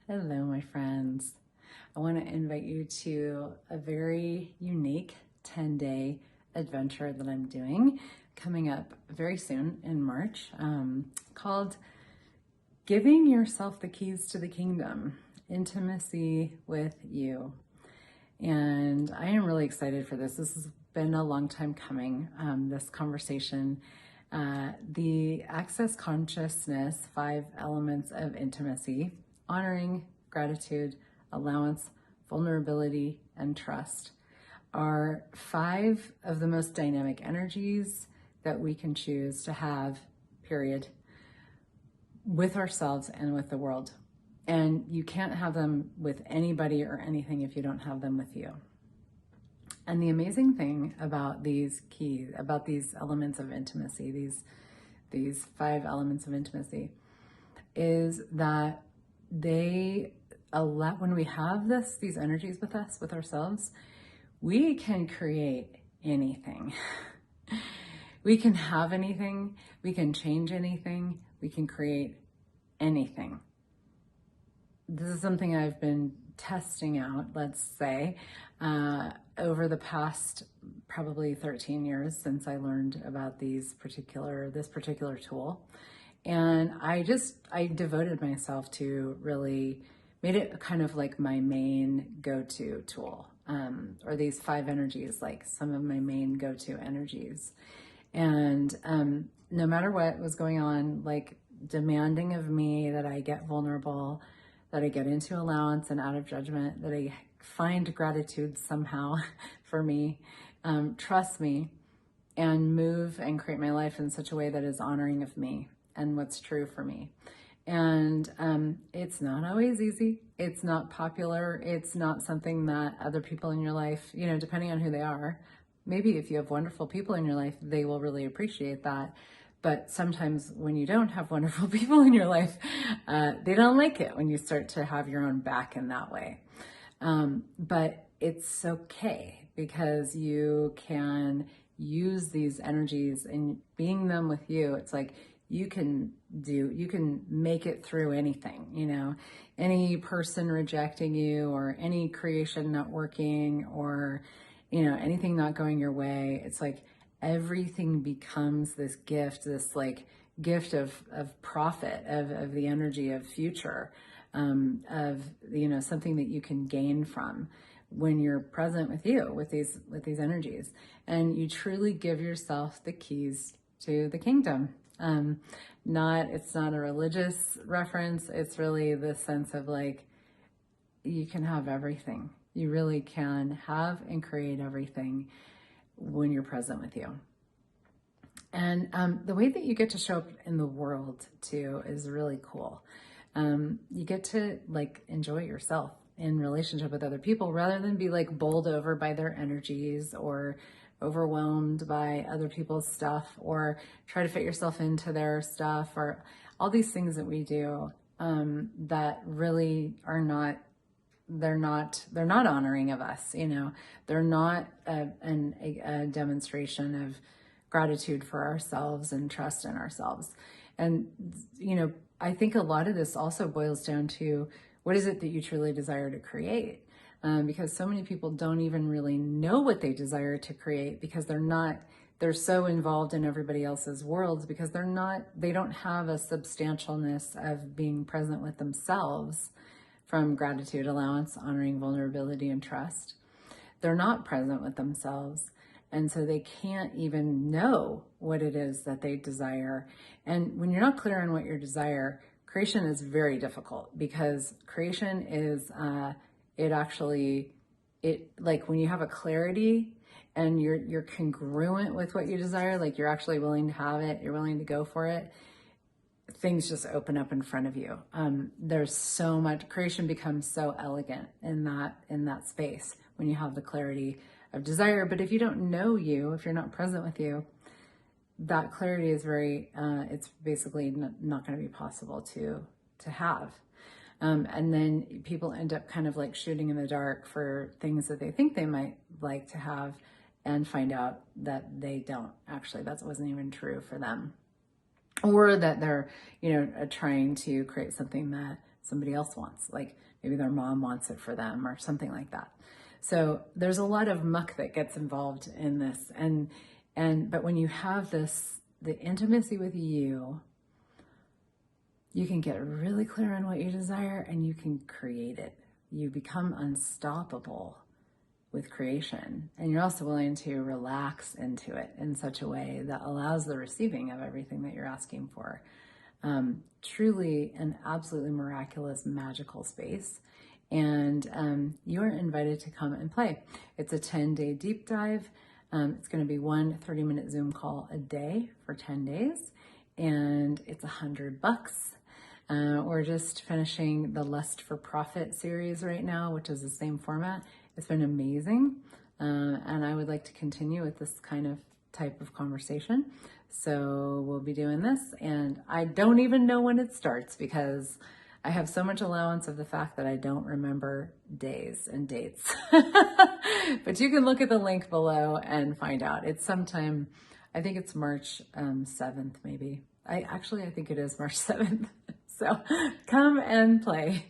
Hello, my friends. I want to invite you to a very unique 10-day adventure that I'm doing coming up very soon in March called Giving Yourself the Keys to the Kingdom, Intimacy with You. And I am really excited for this. This has been a long time coming, this conversation. The Access Consciousness, 5 elements of intimacy: honoring, gratitude, allowance, vulnerability, and trust, are 5 of the most dynamic energies that we can choose to have, period, with ourselves and with the world. And you can't have them with anybody or anything if you don't have them with you. And the amazing thing about these keys, about these elements of intimacy, these 5 elements of intimacy, is that they allow, when we have these energies with us, with ourselves, we can create anything. We can have anything, we can change anything, we can create anything. This is something I've been testing out, let's say, over the past probably 13 years since I learned about this particular tool. And I devoted myself to really made it kind of like my main go-to tool, or these 5 energies, like some of my main go-to energies. And no matter what was going on, like demanding of me that I get vulnerable, that I get into allowance and out of judgment, that I find gratitude somehow for me, trust me, and move and create my life in such a way that is honoring of me and what's true for me. And it's not always easy. It's not popular. It's not something that other people in your life, depending on who they are, maybe if you have wonderful people in your life, they will really appreciate that. But sometimes when you don't have wonderful people in your life, they don't like it when you start to have your own back in that way. But it's okay, because you can use these energies, and being them with you, it's like you can make it through anything, any person rejecting you, or any creation not working, or, anything not going your way. It's like everything becomes this gift, this like gift of profit, of the energy of future, of, something that you can gain from when you're present with you, with these energies, and you truly give yourself the keys to the kingdom. It's not a religious reference. It's really the sense of like, you can have everything. You really can have and create everything when you're present with you. And the way that you get to show up in the world too is really cool. You get to like enjoy yourself in relationship with other people, rather than be like bowled over by their energies, or overwhelmed by other people's stuff, or try to fit yourself into their stuff, or all these things that we do that really are not, they're not honoring of us. They're not a demonstration of gratitude for ourselves and trust in ourselves. And I think a lot of this also boils down to, what is it that you truly desire to create? Because so many people don't even really know what they desire to create, because they're so involved in everybody else's worlds, because they don't have a substantialness of being present with themselves from gratitude, allowance, honoring, vulnerability, and trust. They're not present with themselves. And so they can't even know what it is that they desire. And when you're not clear on what you desire, creation is very difficult, because creation is, like when you have a clarity and you're congruent with what you desire, like you're actually willing to have it, you're willing to go for it, things just open up in front of you. There's so much, creation becomes so elegant in that space when you have the clarity of desire. But if you don't know you, if you're not present with you, that clarity is it's basically not going to be possible to have. And then people end up kind of like shooting in the dark for things that they think they might like to have, and find out that they don't. Actually, that wasn't even true for them. Or that they're, trying to create something that somebody else wants. Like maybe their mom wants it for them or something like that. So there's a lot of muck that gets involved in this. But when you have this, the intimacy with you can get really clear on what you desire and you can create it. You become unstoppable with creation. And you're also willing to relax into it in such a way that allows the receiving of everything that you're asking for. Truly an absolutely miraculous, magical space. And you're invited to come and play. It's a 10-day deep dive. It's going to be one 30-minute Zoom call a day for 10 days. And it's $100. We're just finishing the Lust for Profit series right now, which is the same format. It's been amazing. And I would like to continue with this kind of type of conversation. So we'll be doing this, and I don't even know when it starts because I have so much allowance of the fact that I don't remember days and dates. But you can look at the link below and find out. It's sometime, I think it's March 7th maybe. I think it is March 7th. So come and play.